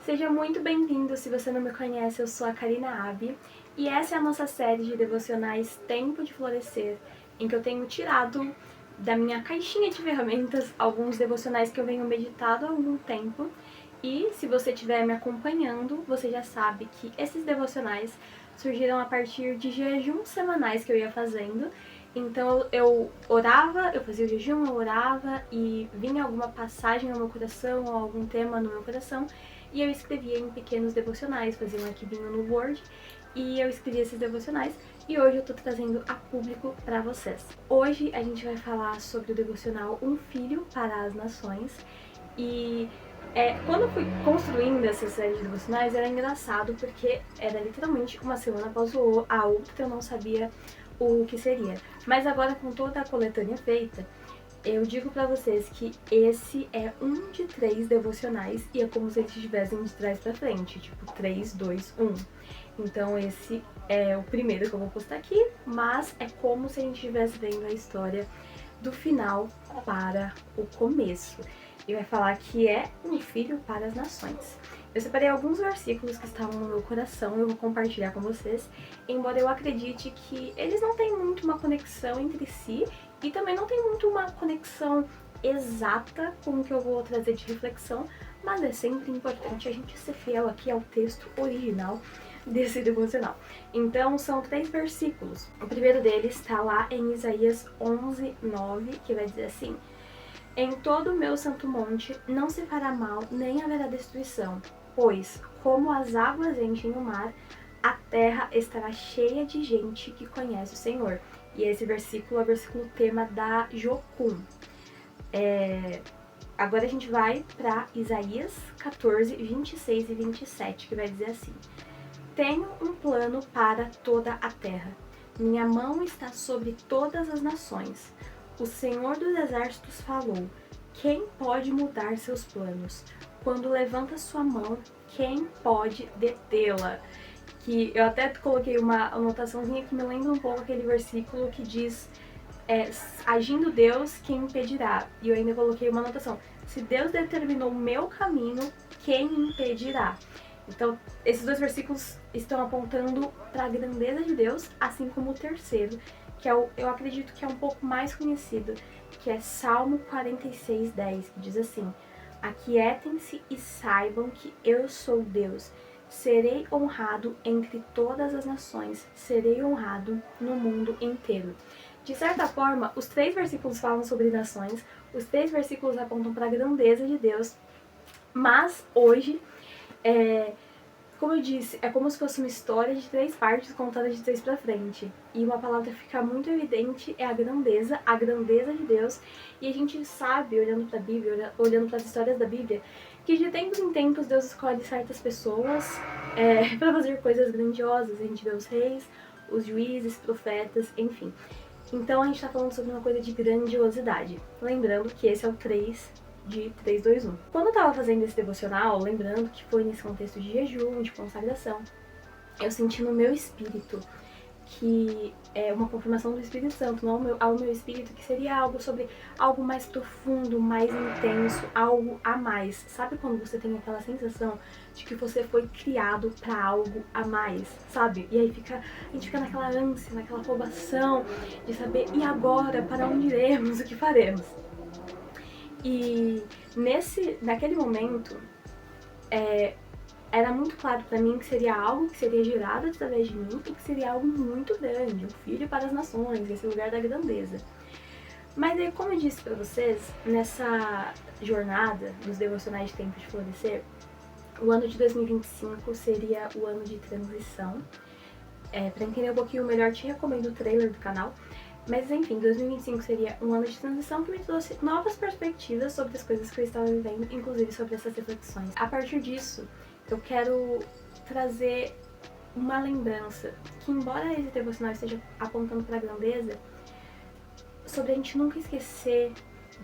Seja muito bem-vindo. Se você não me conhece, eu sou a Karina Abi e essa é a nossa série de devocionais Tempo de Florescer, em que eu tenho tirado da minha caixinha de ferramentas alguns devocionais que eu venho meditado há algum tempo. E se você estiver me acompanhando, você já sabe que esses devocionais surgiram a partir de jejuns semanais que eu ia fazendo. Então eu orava, eu fazia o jejum, eu orava e vinha alguma passagem ao meu coração ou algum tema no meu coração e eu escrevia em pequenos devocionais, fazia um arquivinho no Word e eu escrevia esses devocionais e hoje eu tô trazendo a público para vocês. Hoje a gente vai falar sobre o devocional Um Filho para as Nações e quando eu fui construindo essa série de devocionais era engraçado porque era literalmente uma semana após a outra, eu não sabia o que seria. Mas agora com toda a coletânea feita, eu digo pra vocês que esse é um de 3 devocionais e é como se eles estivessem de trás pra frente, tipo 3, 2, 1. Então esse é o primeiro que eu vou postar aqui, mas é como se a gente estivesse vendo a história do final para o começo. E vai falar que é um filho para as nações. Eu separei alguns versículos que estavam no meu coração e eu vou compartilhar com vocês, embora eu acredite que eles não têm muito uma conexão entre si e também não tem muito uma conexão exata com o que eu vou trazer de reflexão, mas é sempre importante a gente ser fiel aqui ao texto original desse devocional. Então são 3 versículos. O primeiro deles está lá em Isaías 11:9, que vai dizer assim: em todo o meu santo monte não se fará mal, nem haverá destruição, pois, como as águas enchem o mar, a terra estará cheia de gente que conhece o Senhor. E esse versículo é o versículo tema da Jocum. Agora a gente vai para Isaías 14, 26 e 27, que vai dizer assim: tenho um plano para toda a terra. Minha mão está sobre todas as nações. O Senhor dos Exércitos falou: quem pode mudar seus planos? Quando levanta sua mão, quem pode detê-la? Que eu até coloquei uma anotaçãozinha que me lembra um pouco aquele versículo que diz: agindo Deus, quem impedirá? E eu ainda coloquei uma anotação: se Deus determinou o meu caminho, quem impedirá? Então, esses 2 versículos estão apontando para a grandeza de Deus, assim como o terceiro, que eu acredito que é um pouco mais conhecido, que é Salmo 46:10, que diz assim: aquietem-se e saibam que eu sou Deus. Serei honrado entre todas as nações, serei honrado no mundo inteiro. De certa forma, os 3 versículos falam sobre nações, os 3 versículos apontam para a grandeza de Deus, mas hoje como eu disse, é como se fosse uma história de 3 partes contada de 3 para frente. E uma palavra que fica muito evidente é a grandeza de Deus. E a gente sabe, olhando para a Bíblia, olhando para as histórias da Bíblia, que de tempos em tempos Deus escolhe certas pessoas para fazer coisas grandiosas. A gente vê os reis, os juízes, profetas, enfim. Então a gente está falando sobre uma coisa de grandiosidade. Lembrando que esse é o 3 de 3, 2, 1. Quando eu tava fazendo esse devocional, lembrando que foi nesse contexto de jejum, de consagração, eu senti no meu espírito que é uma confirmação do Espírito Santo, não ao meu espírito, que seria algo sobre algo mais profundo, mais intenso, algo a mais. Sabe quando você tem aquela sensação de que você foi criado para algo a mais, sabe? E aí a gente fica naquela ânsia, naquela afobação de saber, e agora, para onde iremos, o que faremos? E naquele momento, era muito claro para mim que seria algo que seria gerado através de mim e que seria algo muito grande, um filho para as nações, esse lugar da grandeza. Mas aí, como eu disse para vocês, nessa jornada dos devocionais de Tempo de Florescer, o ano de 2025 seria o ano de transição. Para entender um pouquinho melhor, te recomendo o trailer do canal. Mas enfim, 2025 seria um ano de transição que me trouxe novas perspectivas sobre as coisas que eu estava vivendo, inclusive sobre essas reflexões. A partir disso, eu quero trazer uma lembrança que, embora esse devocional esteja apontando para a grandeza, sobre a gente nunca esquecer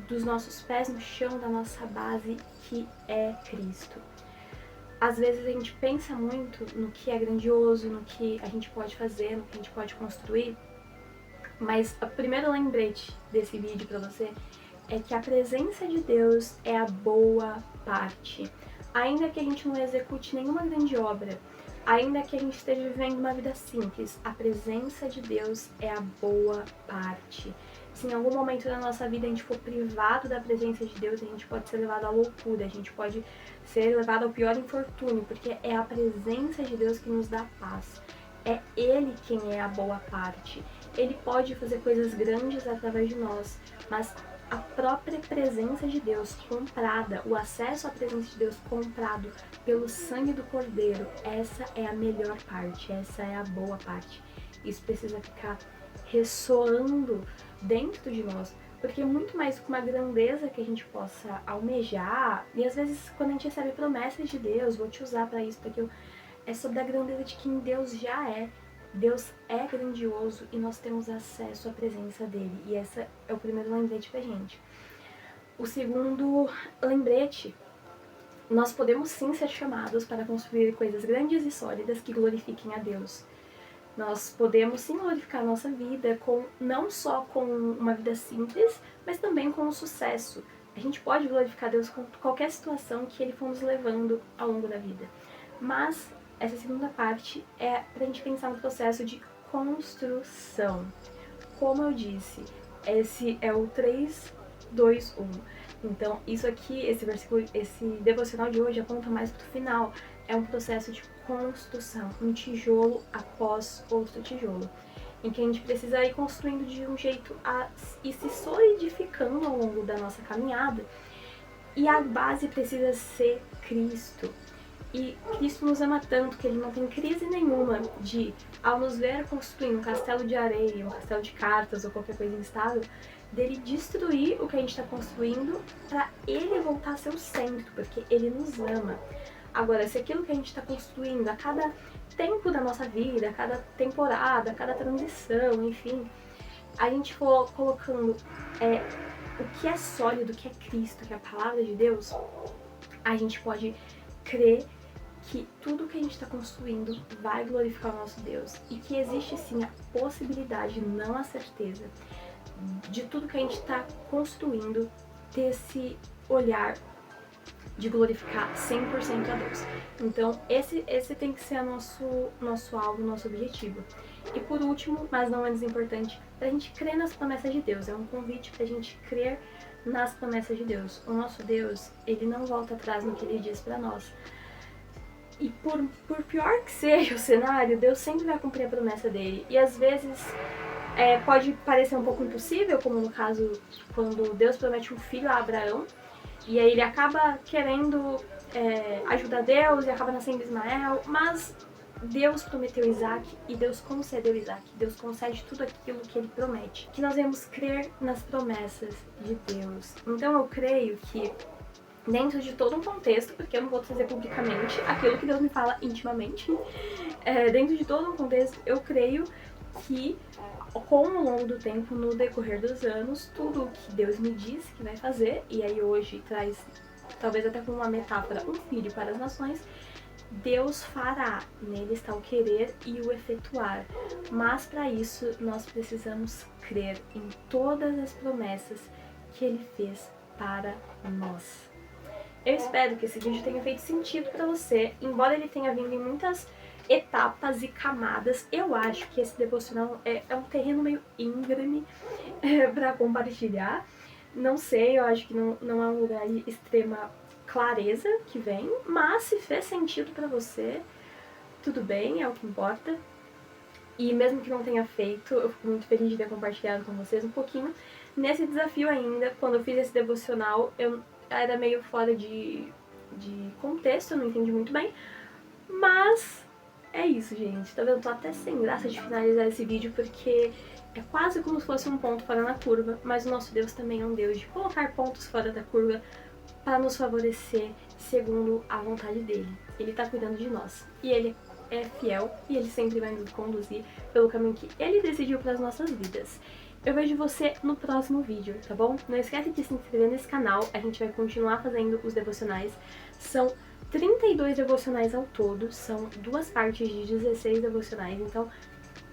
dos nossos pés no chão, da nossa base, que é Cristo. Às vezes a gente pensa muito no que é grandioso, no que a gente pode fazer, no que a gente pode construir, mas o primeiro lembrete desse vídeo pra você é que a presença de Deus é a boa parte. Ainda que a gente não execute nenhuma grande obra, ainda que a gente esteja vivendo uma vida simples, a presença de Deus é a boa parte. Se em algum momento da nossa vida a gente for privado da presença de Deus, a gente pode ser levado à loucura, a gente pode ser levado ao pior infortúnio, porque é a presença de Deus que nos dá paz. É Ele quem é a boa parte. Ele pode fazer coisas grandes através de nós, mas a própria presença de Deus comprada, o acesso à presença de Deus comprado pelo sangue do Cordeiro, essa é a melhor parte, essa é a boa parte. Isso precisa ficar ressoando dentro de nós, porque é muito mais do que uma grandeza que a gente possa almejar, e às vezes quando a gente recebe promessas de Deus, vou te usar para isso, porque é sobre a grandeza de quem Deus já é. Deus é grandioso e nós temos acesso à presença dele, e esse é o primeiro lembrete pra gente. O segundo lembrete, nós podemos sim ser chamados para construir coisas grandes e sólidas que glorifiquem a Deus. Nós podemos sim glorificar a nossa vida não só com uma vida simples, mas também com o sucesso. A gente pode glorificar Deus com qualquer situação que Ele for nos levando ao longo da vida. Mas essa segunda parte é para a gente pensar no processo de construção. Como eu disse, esse é o 3, 2, 1. Então, isso aqui, esse versículo, esse devocional de hoje aponta mais para o final. É um processo de construção, um tijolo após outro tijolo, em que a gente precisa ir construindo de um jeito e se solidificando ao longo da nossa caminhada. E a base precisa ser Cristo. E Cristo nos ama tanto que Ele não tem crise nenhuma de, ao nos ver construindo um castelo de areia, um castelo de cartas ou qualquer coisa instável, dele destruir o que a gente está construindo para Ele voltar a ser o centro, porque Ele nos ama. Agora, se aquilo que a gente está construindo a cada tempo da nossa vida, a cada temporada, a cada transição, enfim, a gente for colocando o que é sólido, o que é Cristo, que é a palavra de Deus, a gente pode crer que tudo que a gente está construindo vai glorificar o nosso Deus e que existe sim a possibilidade, não a certeza, de tudo que a gente está construindo ter esse olhar de glorificar 100% a Deus. Então esse tem que ser o nosso alvo, nosso objetivo. E por último, mas não menos importante, pra gente crer nas promessas de Deus. É um convite pra gente crer nas promessas de Deus. O nosso Deus, Ele não volta atrás no que Ele diz pra nós. E por pior que seja o cenário, Deus sempre vai cumprir a promessa dele. E às vezes pode parecer um pouco impossível, como no caso quando Deus promete um filho a Abraão, e aí ele acaba querendo ajudar Deus e acaba nascendo Ismael, mas Deus prometeu Isaac e Deus concedeu Isaac. Deus concede tudo aquilo que Ele promete. Que nós devemos crer nas promessas de Deus. Então eu creio que dentro de todo um contexto, porque eu não vou trazer publicamente aquilo que Deus me fala intimamente, dentro de todo um contexto, eu creio que com o longo do tempo, no decorrer dos anos, tudo o que Deus me disse que vai fazer, e aí hoje traz, talvez até com uma metáfora, um filho para as nações, Deus fará, nele está o querer e o efetuar. Mas para isso nós precisamos crer em todas as promessas que Ele fez para nós. Eu espero que esse vídeo tenha feito sentido para você, embora ele tenha vindo em muitas etapas e camadas. Eu acho que esse devocional é um terreno meio íngreme para compartilhar. Não sei, eu acho que não é um lugar de extrema clareza que vem, mas se fez sentido para você, tudo bem, é o que importa. E mesmo que não tenha feito, eu fico muito feliz de ter compartilhado com vocês um pouquinho nesse desafio ainda. Quando eu fiz esse devocional, eu era meio fora de contexto, eu não entendi muito bem, mas é isso, gente. Tá vendo? Eu tô até sem graça de finalizar esse vídeo, porque é quase como se fosse um ponto fora da curva, mas o nosso Deus também é um Deus de colocar pontos fora da curva para nos favorecer segundo a vontade dele. Ele tá cuidando de nós, e ele é fiel, e ele sempre vai nos conduzir pelo caminho que ele decidiu para as nossas vidas. Eu vejo você no próximo vídeo, tá bom? Não esquece de se inscrever nesse canal, a gente vai continuar fazendo os devocionais. São 32 devocionais ao todo, são 2 partes de 16 devocionais, então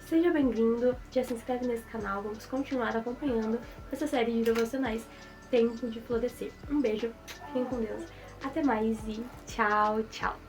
seja bem-vindo, já se inscreve nesse canal, vamos continuar acompanhando essa série de devocionais Tempo de Florescer. Um beijo, fiquem com Deus, Até mais e tchau, tchau!